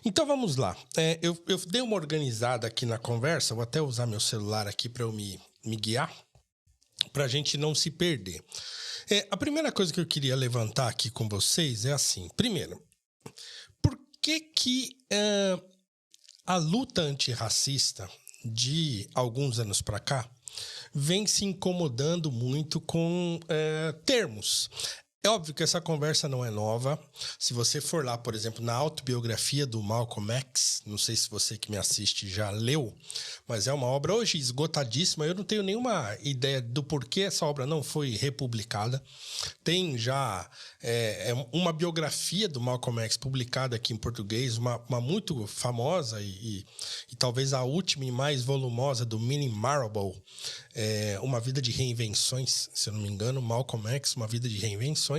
Então vamos lá. Eu dei uma organizada aqui na conversa, vou até usar meu celular aqui para eu me guiar, para a gente não se perder. A primeira coisa que eu queria levantar aqui com vocês é assim: primeiro, por que a luta antirracista de alguns anos para cá vem se incomodando muito com termos? É óbvio que essa conversa não é nova. Se você for lá, por exemplo, na autobiografia do Malcolm X, não sei se você que me assiste já leu, mas é uma obra hoje esgotadíssima. Eu não tenho nenhuma ideia do porquê essa obra não foi republicada. Tem já uma biografia do Malcolm X publicada aqui em português, uma muito famosa e talvez a última e mais volumosa do Minnie Marable, Uma Vida de Reinvenções, se eu não me engano, Malcolm X, Uma Vida de Reinvenções.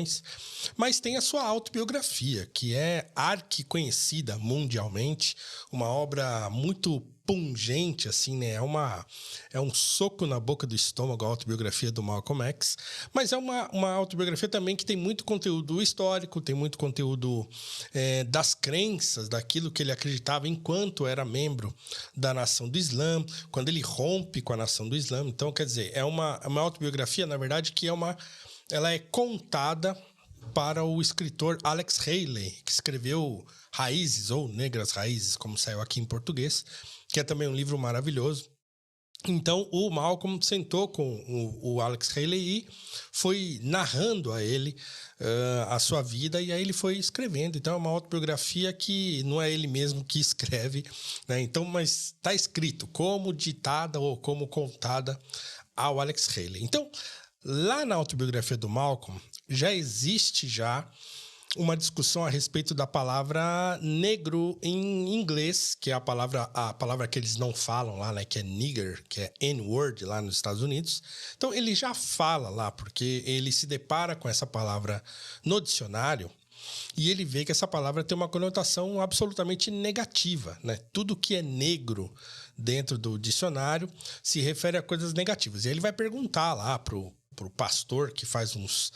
Mas tem a sua autobiografia, que é arquiconhecida mundialmente, uma obra muito pungente, assim, né? É um soco na boca do estômago, a autobiografia do Malcolm X, mas é uma autobiografia também que tem muito conteúdo histórico, tem muito conteúdo das crenças, daquilo que ele acreditava enquanto era membro da nação do Islã, quando ele rompe com a nação do Islã. Então, quer dizer, é uma autobiografia, na verdade, que ela é contada para o escritor Alex Haley, que escreveu Raízes, ou Negras Raízes, como saiu aqui em português, que é também um livro maravilhoso. Então, o Malcolm sentou com o Alex Haley e foi narrando a ele a sua vida, e aí ele foi escrevendo. Então, é uma autobiografia que não é ele mesmo que escreve, né? Então, mas está escrito como ditada ou como contada ao Alex Haley. Então, lá na autobiografia do Malcolm, já existe uma discussão a respeito da palavra negro em inglês, que é a palavra que eles não falam lá, né, que é nigger, que é N-word lá nos Estados Unidos. Então ele já fala lá, porque ele se depara com essa palavra no dicionário e ele vê que essa palavra tem uma conotação absolutamente negativa, né? Tudo que é negro dentro do dicionário se refere a coisas negativas. E aí ele vai perguntar lá pro pastor que faz uns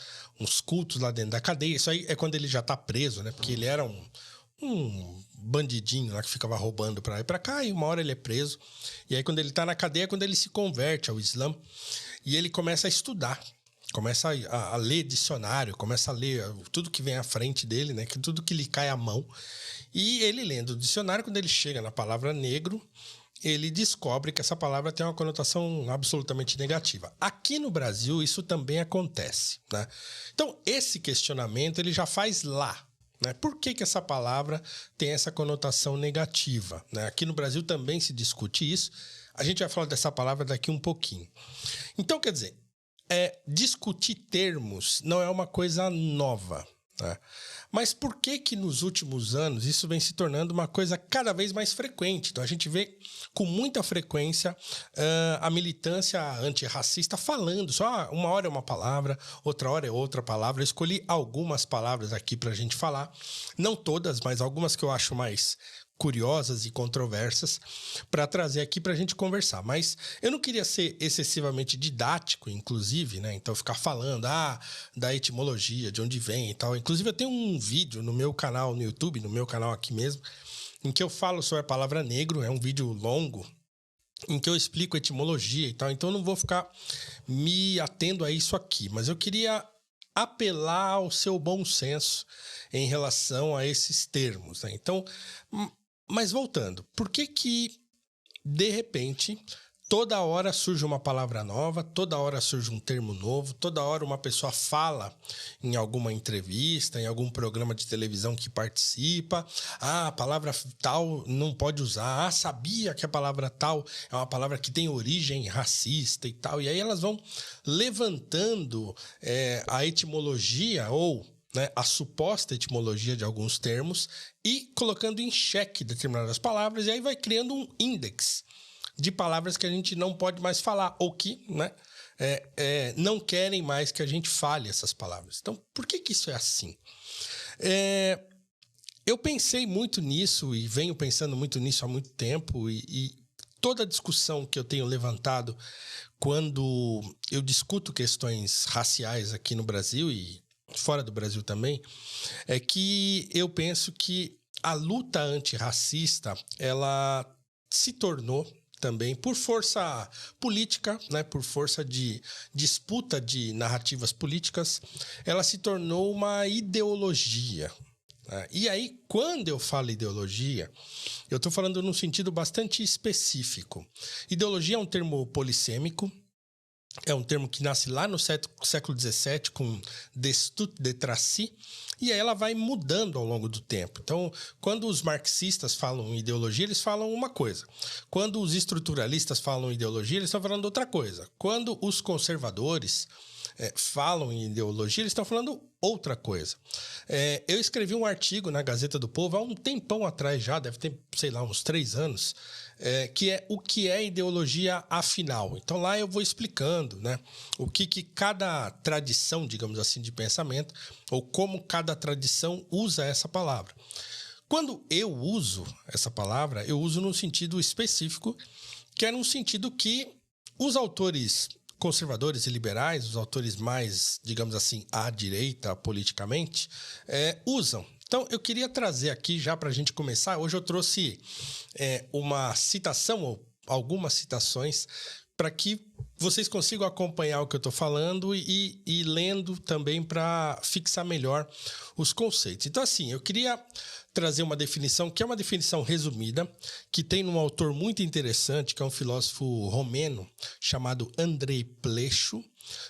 cultos lá dentro da cadeia. Isso aí é quando ele já tá preso, né? Porque ele era um bandidinho lá que ficava roubando pra lá e pra cá, e uma hora ele é preso. E aí quando ele tá na cadeia é quando ele se converte ao Islã e ele começa a estudar. Começa a ler dicionário, começa a ler tudo que vem à frente dele, né? Tudo que lhe cai à mão. E ele lendo o dicionário, quando ele chega na palavra negro, ele descobre que essa palavra tem uma conotação absolutamente negativa. Aqui no Brasil, isso também acontece, né? Então, esse questionamento ele já faz lá, né? Por que essa palavra tem essa conotação negativa, né? Aqui no Brasil também se discute isso. A gente vai falar dessa palavra daqui um pouquinho. Então, quer dizer, discutir termos não é uma coisa nova, né? Mas por que nos últimos anos isso vem se tornando uma coisa cada vez mais frequente? Então a gente vê com muita frequência a militância antirracista falando só uma hora é uma palavra, outra hora é outra palavra. Eu escolhi algumas palavras aqui para a gente falar, não todas, mas algumas que eu acho mais curiosas e controversas para trazer aqui para a gente conversar. Mas eu não queria ser excessivamente didático, inclusive, né? Então ficar falando da etimologia, de onde vem e tal. Inclusive eu tenho um vídeo no meu canal no YouTube, no meu canal aqui mesmo, em que eu falo sobre a palavra negro. É um vídeo longo em que eu explico a etimologia e tal. Então eu não vou ficar me atendo a isso aqui, mas eu queria apelar ao seu bom senso em relação a esses termos, né? Então, mas voltando, por que de repente, toda hora surge uma palavra nova, toda hora surge um termo novo, toda hora uma pessoa fala em alguma entrevista, em algum programa de televisão que participa, a palavra tal não pode usar, sabia que a palavra tal é uma palavra que tem origem racista e tal, e aí elas vão levantando a etimologia ou, né, a suposta etimologia de alguns termos e colocando em xeque determinadas palavras, e aí vai criando um índex de palavras que a gente não pode mais falar, ou que, né, não querem mais que a gente fale essas palavras. Então, por que isso é assim? Eu pensei muito nisso e venho pensando muito nisso há muito tempo, e toda a discussão que eu tenho levantado quando eu discuto questões raciais aqui no Brasil e fora do Brasil também, é que eu penso que a luta antirracista, ela se tornou também, por força política, né, por força de disputa de narrativas políticas, ela se tornou uma ideologia. Né? E aí, quando eu falo ideologia, eu estou falando num sentido bastante específico. Ideologia é um termo polissêmico, é um termo que nasce lá no século XVII com Destutt de Tracy, e aí ela vai mudando ao longo do tempo. Então, quando os marxistas falam em ideologia, eles falam uma coisa. Quando os estruturalistas falam em ideologia, eles estão falando outra coisa. Quando os conservadores falam em ideologia, eles estão falando outra coisa. Eu escrevi um artigo na Gazeta do Povo há um tempão atrás já, deve ter, sei lá, uns 3 anos, que é o que é ideologia afinal. Então lá eu vou explicando, né, o que cada tradição, digamos assim, de pensamento, ou como cada tradição usa essa palavra. Quando eu uso essa palavra, eu uso num sentido específico, que é num sentido que os autores conservadores e liberais, os autores mais, digamos assim, à direita politicamente, usam. Então, eu queria trazer aqui, já para a gente começar, hoje eu trouxe uma citação, ou algumas citações, para que vocês consigam acompanhar o que eu estou falando e lendo também para fixar melhor os conceitos. Então, assim, eu queria trazer uma definição, que é uma definição resumida, que tem um autor muito interessante, que é um filósofo romeno, chamado Andrei Plecho,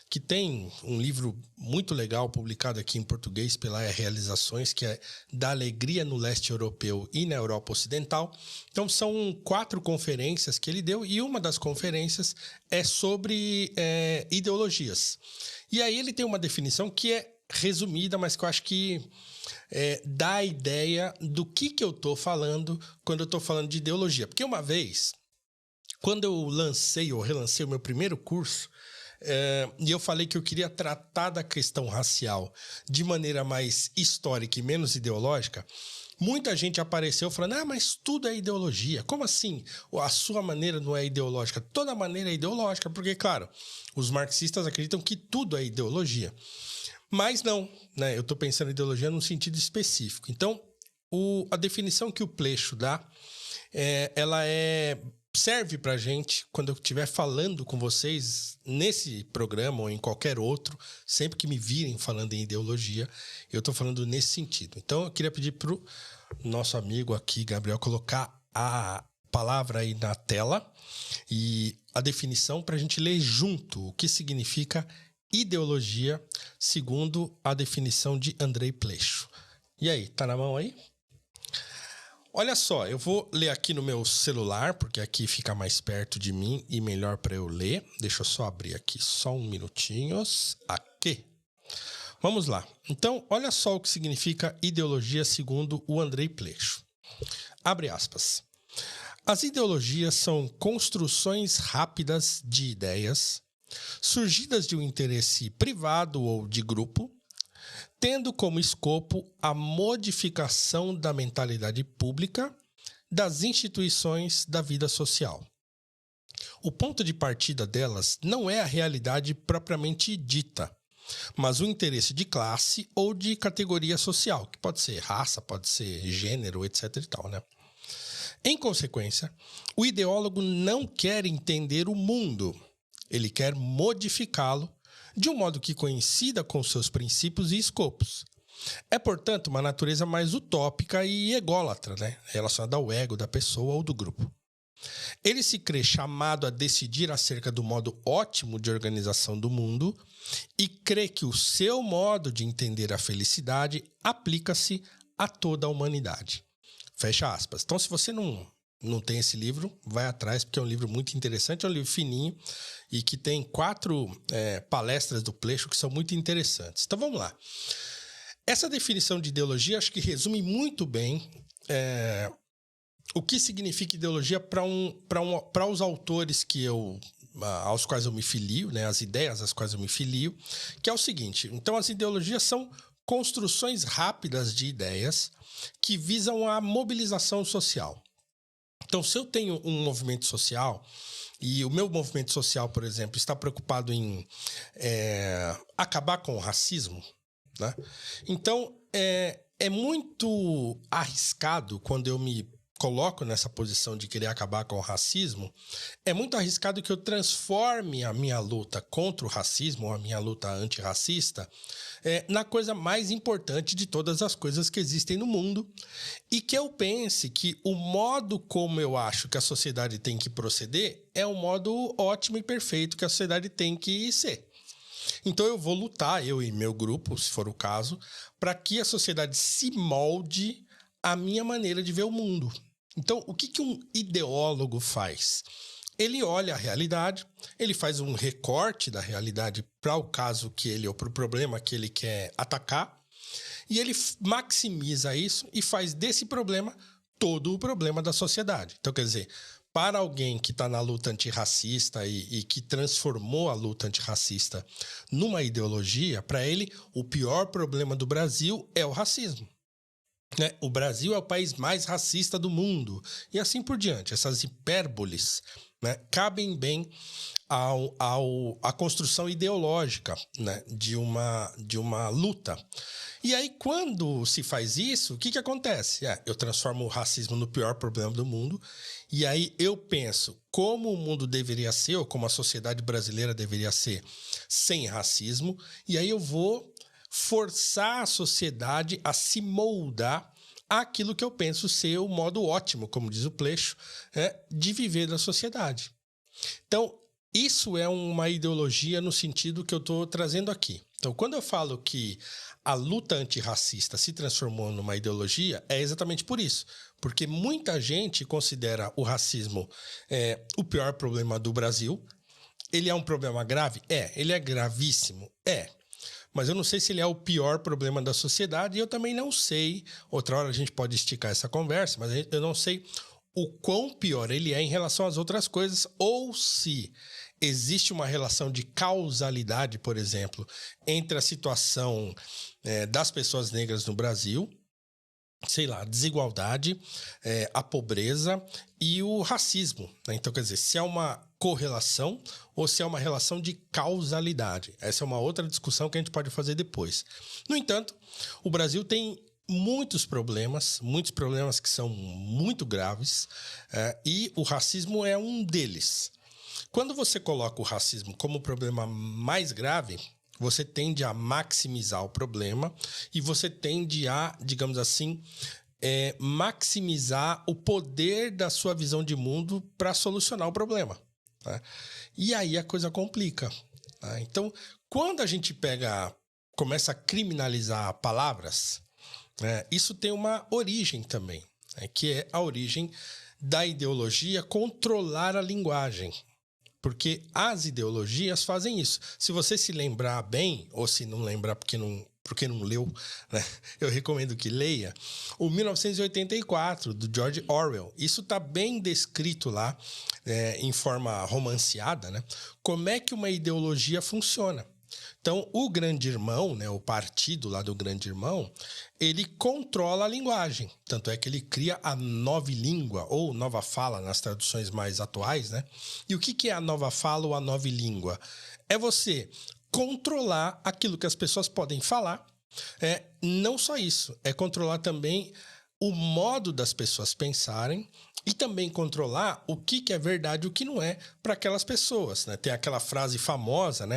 que tem um livro muito legal publicado aqui em português pela Realizações, que é Da Alegria no Leste Europeu e na Europa Ocidental. Então, são 4 conferências que ele deu, e uma das conferências é sobre ideologias. E aí ele tem uma definição que é resumida, mas que eu acho que dá a ideia do que eu estou falando quando eu estou falando de ideologia. Porque uma vez, quando eu lancei ou relancei o meu primeiro curso, e eu falei que eu queria tratar da questão racial de maneira mais histórica e menos ideológica, muita gente apareceu falando, mas tudo é ideologia. Como assim? A sua maneira não é ideológica? Toda maneira é ideológica, porque, claro, os marxistas acreditam que tudo é ideologia. Mas não, né? Eu estou pensando em ideologia num sentido específico. Então, a definição que o Plecho dá, ela serve para a gente, quando eu estiver falando com vocês nesse programa ou em qualquer outro, sempre que me virem falando em ideologia, eu estou falando nesse sentido. Então, eu queria pedir para o nosso amigo aqui, Gabriel, colocar a palavra aí na tela e a definição para a gente ler junto o que significa ideologia, segundo a definição de Andrei Plecho. E aí, tá na mão aí? Olha só, eu vou ler aqui no meu celular, porque aqui fica mais perto de mim e melhor para eu ler. Deixa eu só abrir aqui, só um minutinho. Aqui. Vamos lá. Então, olha só o que significa ideologia segundo o Andrei Plecho. Abre aspas. As ideologias são construções rápidas de ideias, surgidas de um interesse privado ou de grupo, tendo como escopo a modificação da mentalidade pública das instituições da vida social. O ponto de partida delas não é a realidade propriamente dita, mas o interesse de classe ou de categoria social, que pode ser raça, pode ser gênero, etc. e tal, né? Em consequência, o ideólogo não quer entender o mundo, ele quer modificá-lo de um modo que coincida com seus princípios e escopos. É, portanto, uma natureza mais utópica e ególatra, né? Relacionada ao ego da pessoa ou do grupo. Ele se crê chamado a decidir acerca do modo ótimo de organização do mundo e crê que o seu modo de entender a felicidade aplica-se a toda a humanidade. Fecha aspas. Então, se você não tem esse livro, vai atrás, porque é um livro muito interessante, é um livro fininho e que tem 4 palestras do Plecho que são muito interessantes. Então, vamos lá. Essa definição de ideologia acho que resume muito bem o que significa ideologia para os autores aos quais eu me filio, né, as ideias às quais eu me filio, que é o seguinte. Então, as ideologias são construções rápidas de ideias que visam a mobilização social. Então, se eu tenho um movimento social e o meu movimento social, por exemplo, está preocupado em acabar com o racismo, né? Então, é muito arriscado quando eu me coloco nessa posição de querer acabar com o racismo, é muito arriscado que eu transforme a minha luta contra o racismo, ou a minha luta antirracista, na coisa mais importante de todas as coisas que existem no mundo, e que eu pense que o modo como eu acho que a sociedade tem que proceder é o modo ótimo e perfeito que a sociedade tem que ser. Então eu vou lutar, eu e meu grupo, se for o caso, para que a sociedade se molde à minha maneira de ver o mundo. Então, o que um ideólogo faz? Ele olha a realidade, ele faz um recorte da realidade para o caso que ele, ou para o problema que ele quer atacar, e ele maximiza isso e faz desse problema todo o problema da sociedade. Então, quer dizer, para alguém que está na luta antirracista e que transformou a luta antirracista numa ideologia, para ele, o pior problema do Brasil é o racismo. O Brasil é o país mais racista do mundo, e assim por diante. Essas hipérboles, cabem bem à construção ideológica, de uma luta. E aí, quando se faz isso, o que acontece? Eu transformo o racismo no pior problema do mundo, e aí eu penso como o mundo deveria ser, ou como a sociedade brasileira deveria ser, sem racismo, e aí eu vou forçar a sociedade a se moldar àquilo que eu penso ser o modo ótimo, como diz o Pleixo, de viver da sociedade. Então, isso é uma ideologia no sentido que eu estou trazendo aqui. Então, quando eu falo que a luta antirracista se transformou numa ideologia, é exatamente por isso. Porque muita gente considera o racismo o pior problema do Brasil. Ele é um problema grave? Ele é gravíssimo? Mas eu não sei se ele é o pior problema da sociedade, e eu também não sei, outra hora a gente pode esticar essa conversa, mas eu não sei o quão pior ele é em relação às outras coisas, ou se existe uma relação de causalidade, por exemplo, entre a situação das pessoas negras no Brasil, sei lá, a desigualdade, a pobreza e o racismo. Então, quer dizer, se é uma correlação ou se é uma relação de causalidade. Essa é uma outra discussão que a gente pode fazer depois. No entanto, o Brasil tem muitos problemas que são muito graves, e o racismo é um deles. Quando você coloca o racismo como o problema mais grave, você tende a maximizar o problema e você tende a, digamos assim, maximizar o poder da sua visão de mundo para solucionar o problema. E aí a coisa complica. Então, quando a gente começa a criminalizar palavras, isso tem uma origem também, que é a origem da ideologia controlar a linguagem. Porque as ideologias fazem isso. Se você se lembrar bem, ou se não lembrar porque não leu, eu recomendo que leia, o 1984, do George Orwell. Isso está bem descrito lá, em forma romanceada, como é que uma ideologia funciona. Então, o Grande Irmão, o partido lá do Grande Irmão, ele controla a linguagem. Tanto é que ele cria a nova língua, ou nova fala nas traduções mais atuais. E o que é a nova fala ou a nova língua? É você controlar aquilo que as pessoas podem falar. Não só isso, é controlar também o modo das pessoas pensarem e também controlar o que é verdade e o que não é para aquelas pessoas. Tem aquela frase famosa,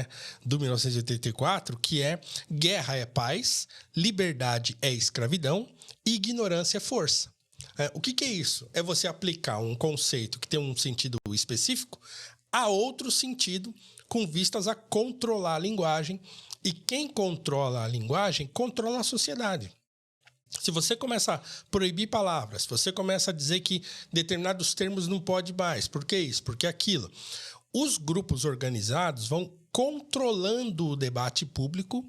do 1984, que é: guerra é paz, liberdade é escravidão e ignorância é força. O que é isso? É você aplicar um conceito que tem um sentido específico a outro sentido, com vistas a controlar a linguagem, e quem controla a linguagem controla a sociedade. Se você começa a proibir palavras, se você começa a dizer que determinados termos não pode mais, por que isso, por que aquilo, os grupos organizados vão controlando o debate público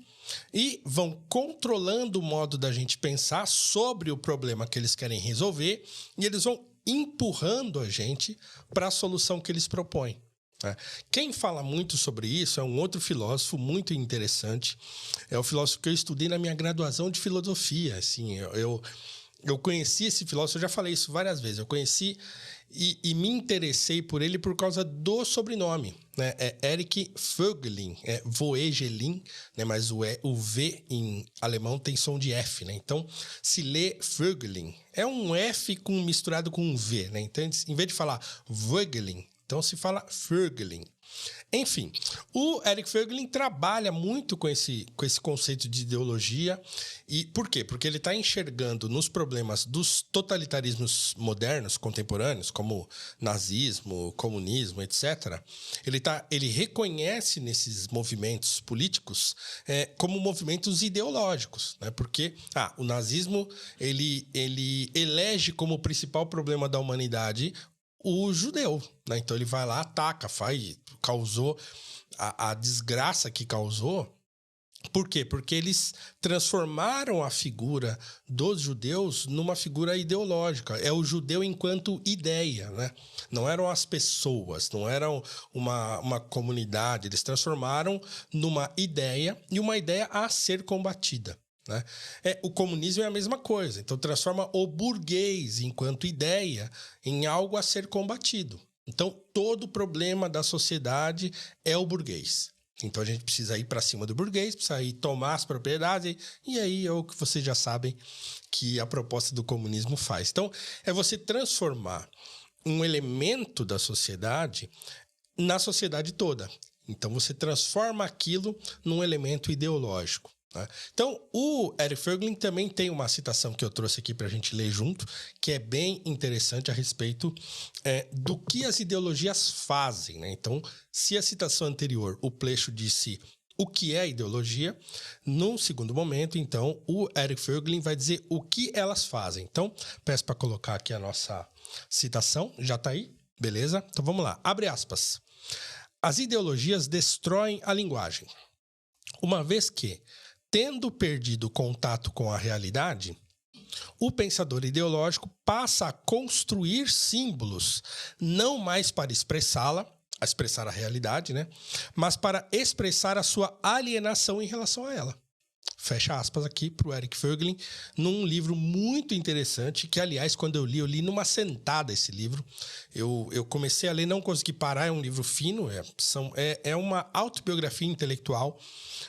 e vão controlando o modo da gente pensar sobre o problema que eles querem resolver, e eles vão empurrando a gente para a solução que eles propõem. Quem fala muito sobre isso é um outro filósofo muito interessante. É o filósofo que eu estudei na minha graduação de filosofia. Assim, eu conheci esse filósofo, eu já falei isso várias vezes, eu conheci e me interessei por ele por causa do sobrenome, né? É Eric Voegelin, Voegelin, né? Mas o V em alemão tem som de F, né? Então, se lê Voegelin, é um F misturado com um V, né? Então, em vez de falar Voegelin, então se fala Voegelin. Enfim, o Eric Voegelin trabalha muito com esse conceito de ideologia. E por quê? Porque ele está enxergando nos problemas dos totalitarismos modernos, contemporâneos, como nazismo, comunismo, etc. Ele reconhece nesses movimentos políticos como movimentos ideológicos, né? Porque o nazismo ele elege como principal problema da humanidade o judeu, né? Então ele vai lá, ataca, causou a desgraça que causou. Por quê? Porque eles transformaram a figura dos judeus numa figura ideológica. É o judeu enquanto ideia, né? Não eram as pessoas, não eram uma comunidade. Eles transformaram numa ideia e uma ideia a ser combatida, né? O comunismo é a mesma coisa. Então transforma o burguês enquanto ideia em algo a ser combatido. Então todo o problema da sociedade é o burguês. Então a gente precisa ir para cima do burguês, precisa ir tomar as propriedades, e aí é o que vocês já sabem que a proposta do comunismo faz. Então é você transformar um elemento da sociedade na sociedade toda. Então você transforma aquilo num elemento ideológico, né? Então o Eric Voegelin também tem uma citação que eu trouxe aqui para a gente ler junto, que é bem interessante a respeito do que as ideologias fazem, né? Então, se a citação anterior, o Pleixo disse o que é ideologia, num segundo momento, então, o Eric Voegelin vai dizer o que elas fazem. Então, peço para colocar aqui a nossa citação, já está aí? Beleza? Então vamos lá, abre aspas. As ideologias destroem a linguagem, uma vez que, tendo perdido contato com a realidade, o pensador ideológico passa a construir símbolos, não mais para expressar a realidade, né? Mas para expressar a sua alienação em relação a ela. Fecha aspas aqui para o Eric Voegelin, num livro muito interessante, que, aliás, quando eu li numa sentada esse livro. Eu comecei a ler, não consegui parar, é um livro fino, é uma autobiografia intelectual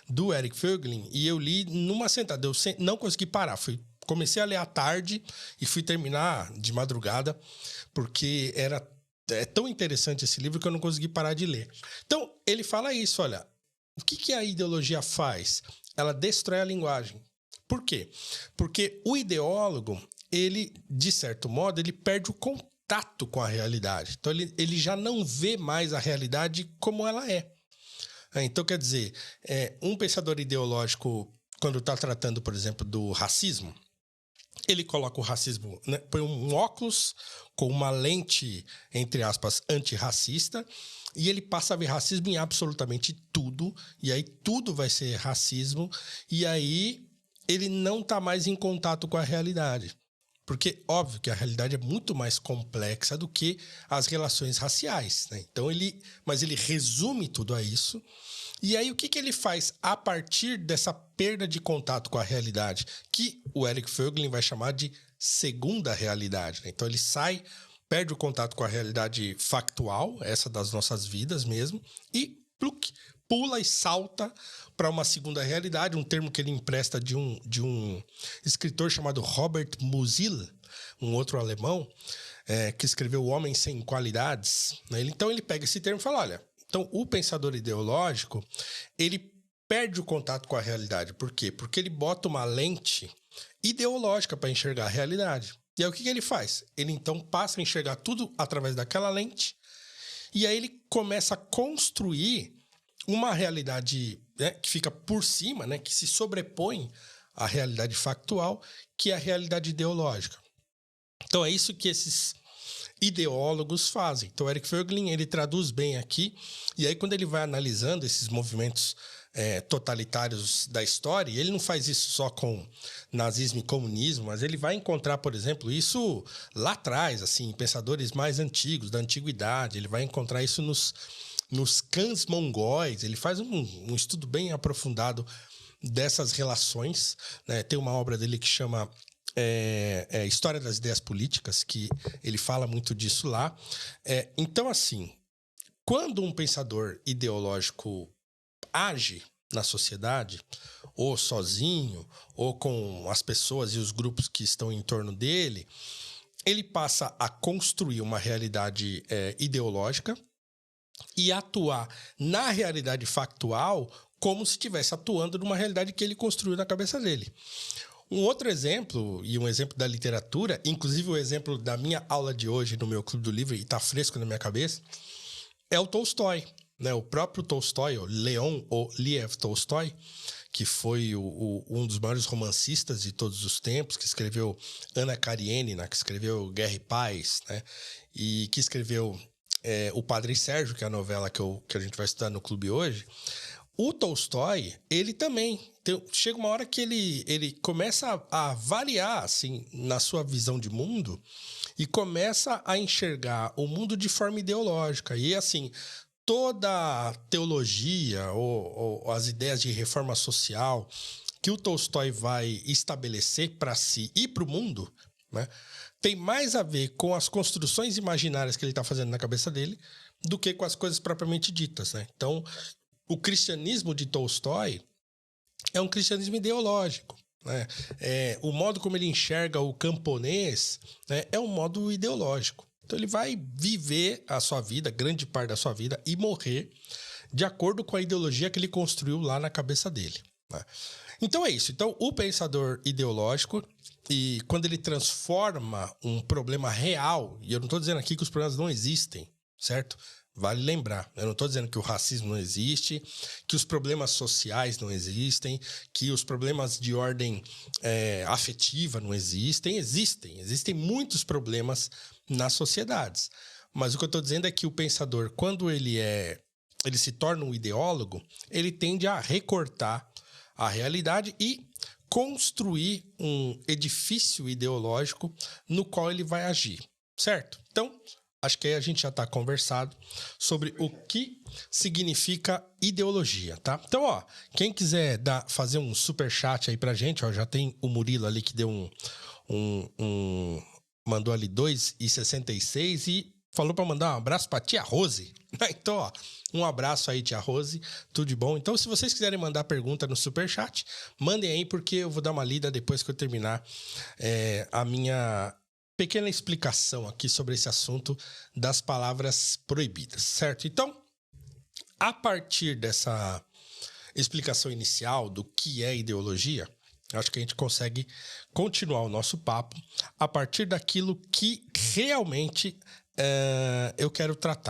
do Eric Voegelin, e eu li numa sentada, eu não consegui parar, comecei a ler à tarde e fui terminar de madrugada, porque é tão interessante esse livro que eu não consegui parar de ler. Então, ele fala isso, olha, o que a ideologia faz? Ela destrói a linguagem. Por quê? Porque o ideólogo, ele, de certo modo, ele perde o contato com a realidade. Então, ele já não vê mais a realidade como ela é. Então, quer dizer, um pensador ideológico, quando está tratando, por exemplo, do racismo, ele coloca o racismo, né, põe um óculos com uma lente, entre aspas, antirracista, e ele passa a ver racismo em absolutamente tudo, e aí tudo vai ser racismo, e aí ele não está mais em contato com a realidade. Porque, óbvio que a realidade é muito mais complexa do que as relações raciais, né? Então, mas ele resume tudo a isso. E aí, o que ele faz a partir dessa perda de contato com a realidade, que o Eric Voegelin vai chamar de segunda realidade, né? Então, ele perde o contato com a realidade factual, essa das nossas vidas mesmo, e pula e salta para uma segunda realidade, um termo que ele empresta de um escritor chamado Robert Musil, um outro alemão, que escreveu O Homem Sem Qualidades, né? Então ele pega esse termo e fala, olha, então o pensador ideológico, ele perde o contato com a realidade. Por quê? Porque ele bota uma lente ideológica para enxergar a realidade. E aí o que ele faz? Ele então passa a enxergar tudo através daquela lente, e aí ele começa a construir uma realidade, né, que fica por cima, né, que se sobrepõe à realidade factual, que é a realidade ideológica. Então é isso que esses ideólogos fazem. Então, Eric Voegelin, ele traduz bem aqui, e aí quando ele vai analisando esses movimentos totalitários da história, ele não faz isso só com nazismo e comunismo, mas ele vai encontrar, por exemplo, isso lá atrás, assim, pensadores mais antigos, da antiguidade, ele vai encontrar isso nos cães mongóis, ele faz um estudo bem aprofundado dessas relações, né? Tem uma obra dele que chama História das Ideias Políticas, que ele fala muito disso lá. Então, assim, quando um pensador ideológico age na sociedade, ou sozinho, ou com as pessoas e os grupos que estão em torno dele, ele passa a construir uma realidade ideológica e atuar na realidade factual como se estivesse atuando numa realidade que ele construiu na cabeça dele. Um outro exemplo, e um exemplo da literatura, inclusive o exemplo da minha aula de hoje no meu Clube do Livro, e está fresco na minha cabeça, é o Tolstói, né? O próprio Tolstói, o Leon ou Liev Tolstói, que foi um dos maiores romancistas de todos os tempos, que escreveu Ana Karenina, que escreveu Guerra e Paz, né? E que escreveu O Padre Sérgio, que é a novela que a gente vai estudar no clube hoje. O Tolstói, ele também chega uma hora que ele começa a variar assim, na sua visão de mundo e começa a enxergar o mundo de forma ideológica. E assim, toda a teologia ou as ideias de reforma social que o Tolstói vai estabelecer para si e para o mundo, né, tem mais a ver com as construções imaginárias que ele está fazendo na cabeça dele do que com as coisas propriamente ditas, né? Então, o cristianismo de Tolstói é um cristianismo ideológico, né? O modo como ele enxerga o camponês, né, é um modo ideológico. Então ele vai viver a sua vida, grande parte da sua vida, e morrer de acordo com a ideologia que ele construiu lá na cabeça dele, né? Então é isso. Então o pensador ideológico, e quando ele transforma um problema real, e eu não estou dizendo aqui que os problemas não existem, certo? Vale lembrar, eu não estou dizendo que o racismo não existe, que os problemas sociais não existem, que os problemas de ordem afetiva não existem. Existem muitos problemas nas sociedades. Mas o que eu estou dizendo é que o pensador, quando ele se torna um ideólogo, ele tende a recortar a realidade e construir um edifício ideológico no qual ele vai agir, certo? Então, acho que aí a gente já está conversado sobre o que significa ideologia, tá? Então, ó, quem quiser fazer um superchat aí pra gente, ó, já tem o Murilo ali que deu mandou ali 2,66 e falou para mandar um abraço pra tia Rose. Então, ó, um abraço aí, tia Rose, tudo de bom. Então, se vocês quiserem mandar pergunta no superchat, mandem aí, porque eu vou dar uma lida depois que eu terminar a minha pequena explicação aqui sobre esse assunto das palavras proibidas, certo? Então, a partir dessa explicação inicial do que é ideologia, acho que a gente consegue continuar o nosso papo a partir daquilo que realmente eu quero tratar.